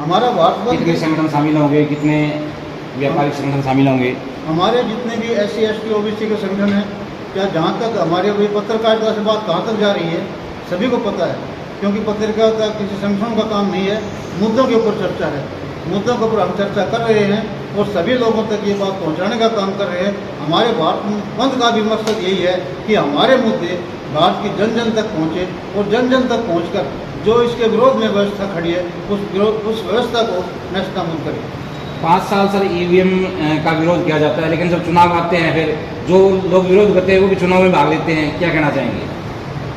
हमारा भारत कितने संगठन शामिल होंगे, कितने व्यापारिक संगठन शामिल होंगे? हमारे जितने भी SC ST OBC के संगठन हैं, क्या जहाँ तक हमारे अभी पत्रकारिता से बात कहाँ तक जा रही है सभी को पता है, क्योंकि पत्रकारिता किसी संगठन का काम नहीं है, मुद्दों के ऊपर चर्चा है, मुद्दों के ऊपर हम चर्चा कर रहे हैं और सभी लोगों तक ये बात पहुंचाने का काम कर रहे हैं। हमारे भारत बंद का भी मकसद यही है कि हमारे मुद्दे भारत की जन जन तक पहुँचे और जन जन तक पहुँचकर जो इसके विरोध में व्यवस्था खड़ी है उस व्यवस्था को नष्टामुक्त करें। 5 साल सर EVM का विरोध किया जाता है, लेकिन जब चुनाव आते हैं फिर जो लोग विरोध करते हैं वो भी चुनाव में भाग लेते हैं, क्या कहना चाहेंगे?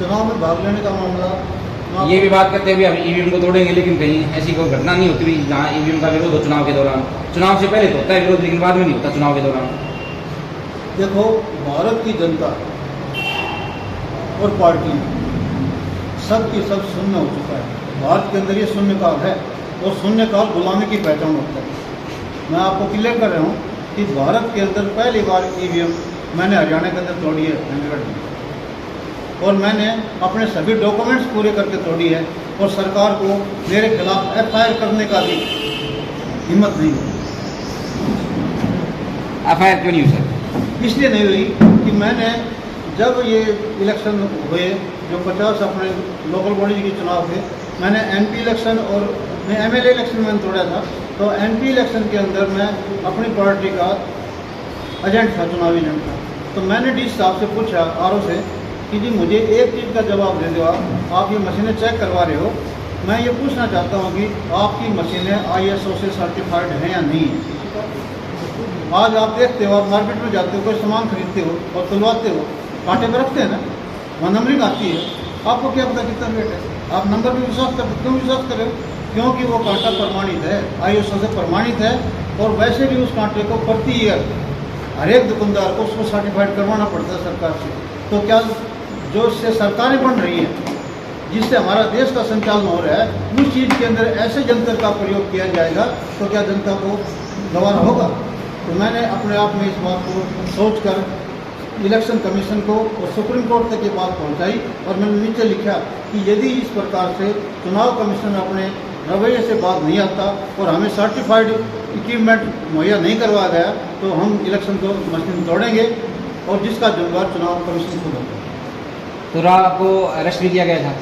चुनाव में भाग लेने का मामला ये भी बात करते हैं भी हम EVM को तोड़ेंगे, लेकिन कहीं ऐसी कोई घटना नहीं होती जहाँ EVM का विरोध हो चुनाव के दौरान। चुनाव से पहले तो होता है विरोध, लेकिन बाद में नहीं होता चुनाव के दौरान। देखो, भारत की जनता और पार्टी सब की सब शून्य हो चुका है। भारत के अंदर ये शून्यकाल है और शून्यकाल गुलामी की पहचान होता है। मैं आपको क्लियर कर रहा हूँ कि भारत के अंदर पहली बार EVM मैंने हरियाणा के अंदर तोड़ी है चंडीगढ़ में, और मैंने अपने सभी डॉक्यूमेंट्स पूरे करके तोड़ी है, और सरकार को मेरे खिलाफ FIR करने का भी हिम्मत नहीं हुई। FIR क्यों नहीं हुई सर? इसलिए नहीं हुई कि मैंने जब ये इलेक्शन हुए जो 50 अपने लोकल बॉडी के चुनाव थे, मैंने MP इलेक्शन और MLA इलेक्शन मैंने तोड़ा था, तो MP इलेक्शन के अंदर मैं अपनी पार्टी का एजेंट था, चुनावी एजेंट था। तो मैंने DC साहब से पूछा, RO से, कि जी मुझे एक चीज़ का जवाब दे दो, आप ये मशीनें चेक करवा रहे हो, मैं ये पूछना चाहता हूँ कि आपकी मशीनें ISO से सर्टिफाइड हैं या नहीं है। आज आप देखते हो, आप मार्केट में जाते हो, कोई सामान खरीदते हो और तुलवाते हो, कांटे पर रखते हैं ना, वहाँ नंबरिंग आती है, आपको क्या पता कितना रेट है, आप नंबर पर विश्वास करते, क्यों विश्वास करें? क्योंकि वो कांटा प्रमाणित है, ISO से प्रमाणित है, और वैसे भी उस कांटे को प्रति ईयर हर एक दुकानदार को उसको सर्टिफाइड करवाना पड़ता है सरकार से। तो क्या जो इससे सरकारें बन रही हैं, जिससे हमारा देश का संचालन हो रहा है, उस चीज़ के अंदर ऐसे जंतर का प्रयोग किया जाएगा तो क्या जनता को गवारा होगा? तो मैंने अपने आप में इस बात को सोचकर इलेक्शन कमीशन को और सुप्रीम कोर्ट तक ये बात पहुंचाई, और मैंने नीचे लिखा कि यदि इस प्रकार से चुनाव कमीशन अपने रवैये से बात नहीं आता और हमें सर्टिफाइड इक्विपमेंट मुहैया नहीं करवाया गया, तो हम इलेक्शन को मशीन तोड़ेंगे, और जिसका जिम्मेदार चुनाव कमीशन खुद होगा। तो रात को अरेस्ट भी किया गया था?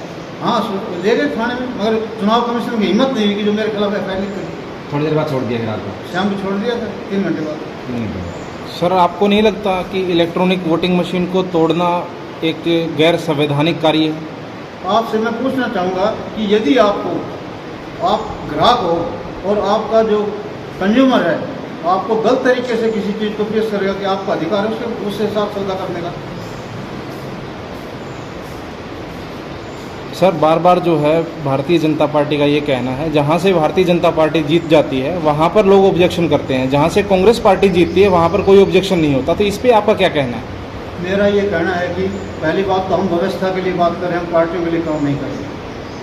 हाँ, ले गए थाने में, मगर चुनाव कमीशन की हिम्मत नहीं हुई कि जो मेरे खिलाफ FIR करी। थोड़ी देर बाद छोड़ दिया गया आपको? शाम को छोड़ दिया था, 3 घंटे बाद। सर, आपको नहीं लगता कि इलेक्ट्रॉनिक वोटिंग मशीन को तोड़ना एक गैर संवैधानिक कार्य है? आपसे मैं पूछना चाहूँगा कि यदि आप ग्राहक हो और आपका जो कंज्यूमर है आपको गलत तरीके से किसी चीज़ को पेश करेगा, कि आपका अधिकार है उससे हिसाब सौदा करने का। सर, बार बार जो है भारतीय जनता पार्टी का ये कहना है, जहाँ से भारतीय जनता पार्टी जीत जाती है वहाँ पर लोग ऑब्जेक्शन करते हैं, जहाँ से कांग्रेस पार्टी जीतती है वहाँ पर कोई ऑब्जेक्शन नहीं होता, तो इस पर आपका क्या कहना है? मेरा ये कहना है कि पहली बात तो हम व्यवस्था के लिए बात करें, हम पार्टियों के लिए काम नहीं करें।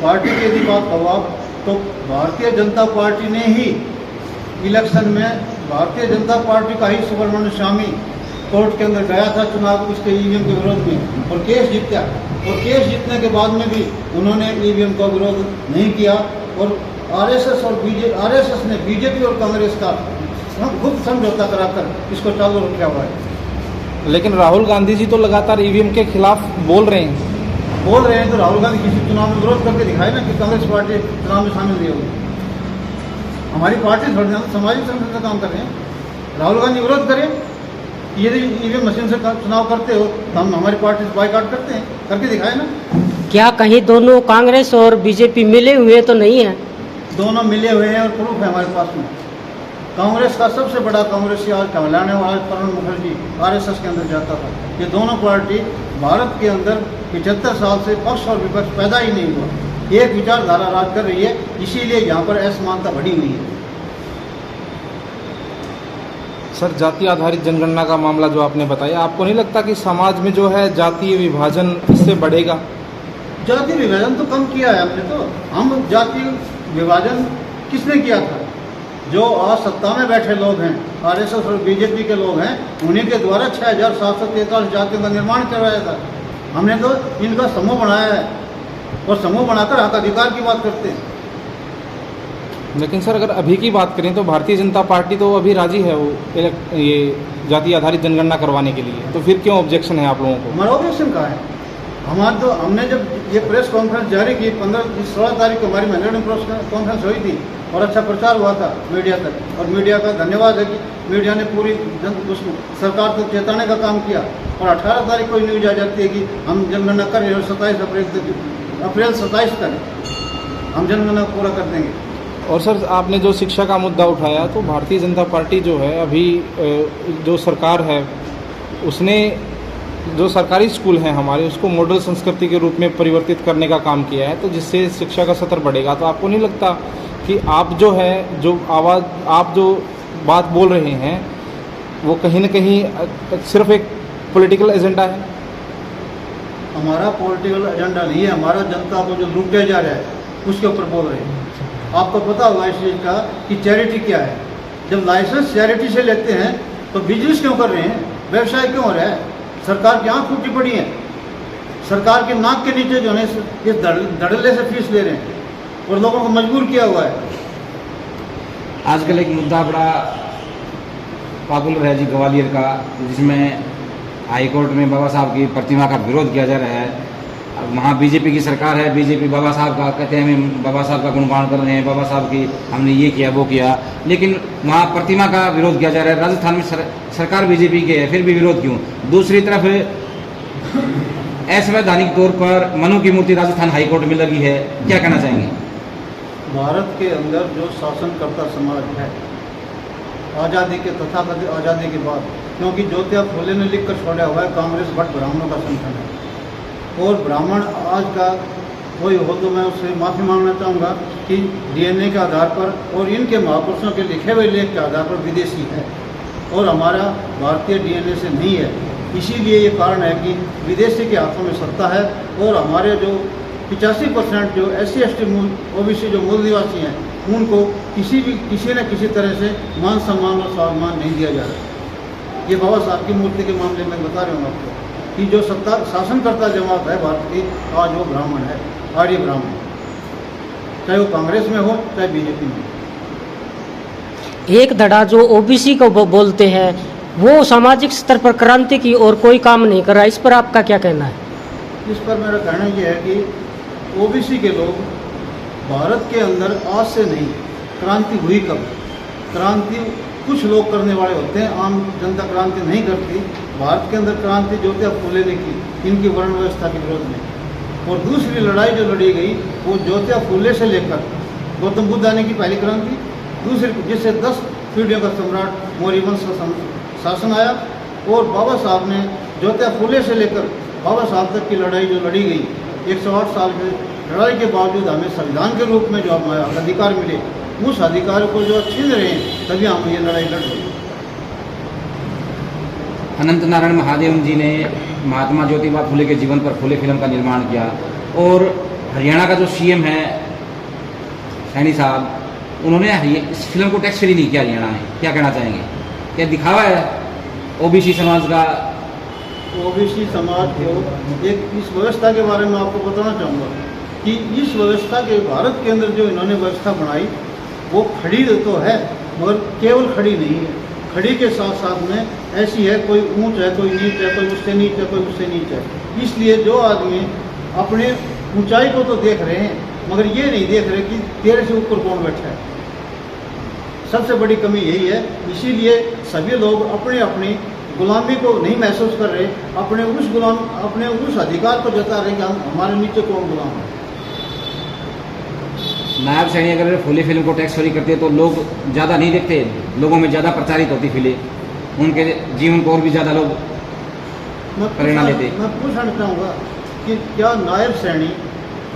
पार्टी की यदि बात करो आप, तो भारतीय जनता पार्टी ने ही इलेक्शन में, भारतीय जनता पार्टी का ही सुब्रमण्यम स्वामी कोर्ट के अंदर गया था चुनाव उसके EVM के विरोध में, और केस जीता, और केस जीतने के बाद में भी उन्होंने EVM का विरोध नहीं किया, और RSS ने BJP और कांग्रेस का खुद समझौता कराकर इसको चालू रखा हुआ है। लेकिन राहुल गांधी जी तो लगातार EVM के खिलाफ बोल रहे हैं। तो राहुल गांधी किसी चुनाव में विरोध करके दिखाए ना कि कांग्रेस पार्टी चुनाव में शामिल नहीं होगी। हमारी पार्टी थोड़ी ना सामाजिक संगठन का काम कर रहे हैं। राहुल गांधी विरोध करें, यदि EVM मशीन से चुनाव करते हो तो हम हमारी पार्टी से बायकॉट करते हैं, करके दिखाए ना। क्या कहीं दोनों कांग्रेस और BJP मिले हुए तो नहीं है? दोनों मिले हुए हैं और प्रूफ है हमारे पास में। कांग्रेस का सबसे बड़ा कांग्रेसी आज कहलाने वाला प्रणब मुखर्जी RSS के अंदर जाता था। ये दोनों पार्टी भारत के अंदर 75 साल से पक्ष और विपक्ष पैदा ही नहीं हुआ, एक विचारधारा राज कर रही है, इसीलिए यहाँ पर असमानता बढ़ी हुई है। सर, जाति आधारित जनगणना का मामला जो आपने बताया, आपको नहीं लगता कि समाज में जो है जातीय विभाजन इससे बढ़ेगा? जाति विभाजन तो कम किया है हमने। तो हम जाति विभाजन किसने किया था? जो आज सत्ता में बैठे लोग हैं, RSS और BJP के लोग हैं, उन्हीं के द्वारा 6743 जातियों का निर्माण करवाया था। हमने तो इनका समूह बनाया है, और समूह बनाकर हक अधिकार की बात करते हैं। लेकिन सर अगर अभी की बात करें तो भारतीय जनता पार्टी तो अभी राजी है वो ये जाति आधारित जनगणना करवाने के लिए, तो फिर क्यों ऑब्जेक्शन है आप लोगों को? हमारा ऑब्जेक्शन कहाँ है? हमारा तो हमने जब ये प्रेस कॉन्फ्रेंस जारी की 16 तारीख को हमारी मैंडेटरी प्रेस कॉन्फ्रेंस हुई थी और अच्छा प्रचार हुआ था मीडिया तक, और मीडिया का धन्यवाद है कि मीडिया ने पूरी सरकार को चेताने का काम किया। और 18 तारीख को न्यूज आ जाती है कि हम जनगणना कर रहे हैं और 27 अप्रैल 27 तक हम जनगणना पूरा कर देंगे। और सर आपने जो शिक्षा का मुद्दा उठाया, तो भारतीय जनता पार्टी जो है अभी जो सरकार है उसने जो सरकारी स्कूल हैं हमारे उसको मॉडल संस्कृति के रूप में परिवर्तित करने का काम किया है, तो जिससे शिक्षा का स्तर बढ़ेगा। तो आपको नहीं लगता कि आप जो है आप जो बात बोल रहे हैं वो कहीं न कहीं सिर्फ एक पॉलिटिकल एजेंडा है? हमारा पॉलिटिकल एजेंडा नहीं है, हमारा जनता को जो लूटे जा रहा है उसके ऊपर बोल रहे हैं। आपको पता होगा इस चीज़ का कि चैरिटी क्या है। जब लाइसेंस चैरिटी से लेते हैं तो बिजनेस क्यों कर रहे हैं, व्यवसाय क्यों हो रहा है? सरकार की आँख फूटी पड़ी है, सरकार के नाक के नीचे जो है इस धड़ल्ले से फीस ले रहे हैं और लोगों को मजबूर किया हुआ है। आजकल एक मुद्दा बड़ा पॉपुलर है जी ग्वालियर का, जिसमें हाईकोर्ट में बाबा साहब की प्रतिमा का विरोध किया जा रहा है। अब वहाँ बीजेपी की सरकार है, बीजेपी बाबा साहब का कहते हैं, हम बाबा साहब का गुणगान कर रहे हैं, बाबा साहब की हमने ये किया वो किया, लेकिन वहाँ प्रतिमा का विरोध किया जा रहा है। राजस्थान में सरकार बीजेपी की है, फिर भी विरोध क्यों? दूसरी तरफ असंवैधानिक तौर पर मनु की मूर्ति राजस्थान हाईकोर्ट में लगी है, क्या कहना चाहेंगे? भारत के अंदर जो शासनकर्ता समाज है आज़ादी के तथाकथित आज़ादी के बाद, क्योंकि ज्योतिबा फुले ने लिख कर छोड़ा हुआ है कांग्रेस भट्ट ब्राह्मणों का संगठन है, और ब्राह्मण आज का कोई हो तो मैं उससे माफ़ी मांगना चाहूँगा कि डीएनए के आधार पर और इनके महापुरुषों के लिखे हुए लेख के आधार पर विदेशी है और हमारा भारतीय डीएनए से नहीं है। इसीलिए ये कारण है कि विदेशी के हाथों में सत्ता है और हमारे जो 85% जो SC/ST मूल OBC जो मूल निवासी हैं उनको किसी न किसी तरह से मान सम्मान और स्वाभिमान नहीं दिया जा रहा। ये बाबा साहब की मूर्ति के मामले में बता रहा हूँ आपको कि जो सत्ता शासनकर्ता जमात है भारत की, आज वो ब्राह्मण है, आर्य ब्राह्मण, चाहे वो कांग्रेस में हो चाहे बीजेपी में। एक धड़ा जो ओबीसी को बोलते हैं वो सामाजिक स्तर पर क्रांति की और कोई काम नहीं कर रहा, इस पर आपका क्या कहना है? इस पर मेरा कहना यह है कि ओबीसी के लोग भारत के अंदर आज से नहीं, क्रांति हुई कब? क्रांति कुछ लोग करने वाले होते हैं, आम जनता क्रांति नहीं करती। भारत के अंदर क्रांति ज्योतिबा फुले ने की, इनकी वर्ण व्यवस्था के विरोध में। और दूसरी लड़ाई जो लड़ी गई वो ज्योतिबा फुले से लेकर गौतम बुद्ध आने की पहली क्रांति, दूसरी जिससे 10 पीढ़ियों का सम्राट मौर्य वंश का शासन आया, और बाबा साहब ने ज्योतिबा फुले से लेकर बाबा साहब तक की लड़ाई जो लड़ी गई, 108 साल की लड़ाई के बावजूद हमें संविधान के रूप में जो हमें अधिकार मिले, उस अधिकार को जो छीन रहे हैं, तभी हम ये लड़ाई लड़ रहे हैं। अनंत नारायण महादेव जी ने महात्मा ज्योतिबा फुले के जीवन पर फुले फिल्म का निर्माण किया, और हरियाणा का जो CM है सैनी साहब, उन्होंने इस फिल्म को टैक्स फ्री नहीं किया हरियाणा में, क्या कहना चाहेंगे? क्या दिखावा है OBC समाज का? OBC समाज को एक इस व्यवस्था के बारे में आपको बताना चाहूँगा कि इस व्यवस्था के भारत के अंदर जो इन्होंने व्यवस्था बनाई वो खड़ी तो है, मगर केवल खड़ी नहीं है। खड़ी के साथ साथ में ऐसी है, कोई ऊंच है, कोई नीच है, कोई उससे नीच है, कोई उससे नीच है। इसलिए जो आदमी अपने ऊंचाई को तो देख रहे हैं, मगर ये नहीं देख रहे कि तेरे से ऊपर कौन बैठा है। सबसे बड़ी कमी यही है। इसीलिए सभी लोग अपने अपनी गुलामी को नहीं महसूस कर रहे, अपने उस अधिकार को जता रहे कि हमारे नीचे कौन गुलाम है। नायब सैनी अगर फुले फिल्म को टैक्स फ्री करते तो लोग ज़्यादा नहीं देखते, लोगों में ज़्यादा प्रचारित होती फिल्म, उनके जीवन को और भी ज़्यादा लोग प्रेरणा लेते। मैं पूछना चाहूँगा कि क्या नायब सैनी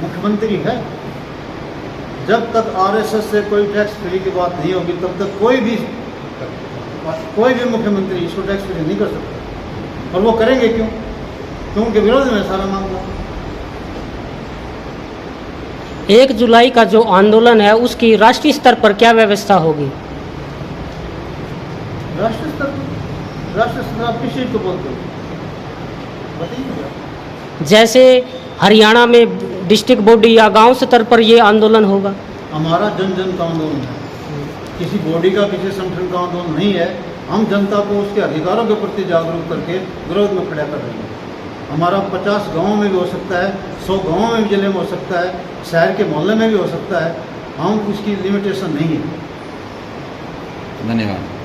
मुख्यमंत्री है? जब तक RSS से कोई टैक्स फ्री की बात नहीं होगी तब तक कोई भी मुख्यमंत्री इसको टैक्स फ्री नहीं कर सकता। और वो करेंगे क्यों? क्यों? उनके विरोध में सारा मामला। 1 जुलाई का जो आंदोलन है उसकी राष्ट्रीय स्तर पर क्या व्यवस्था होगी? राष्ट्रीय स्तर आप किस चीज़ को बोलते हो, बताइए। जैसे हरियाणा में डिस्ट्रिक्ट बॉडी या गांव स्तर पर ये आंदोलन होगा? हमारा जन जन का आंदोलन है, किसी बॉडी का, किसी संगठन का आंदोलन नहीं है। हम जनता को उसके अधिकारों के प्रति जागरूक करके विरोध में खड़ा कर रहे हैं। हमारा 50 गाँव में भी हो सकता है, 100 गाँव में भी जिले में हो सकता है, शहर के मोहल्ले में भी हो सकता है। हम उसकी लिमिटेशन नहीं है। धन्यवाद।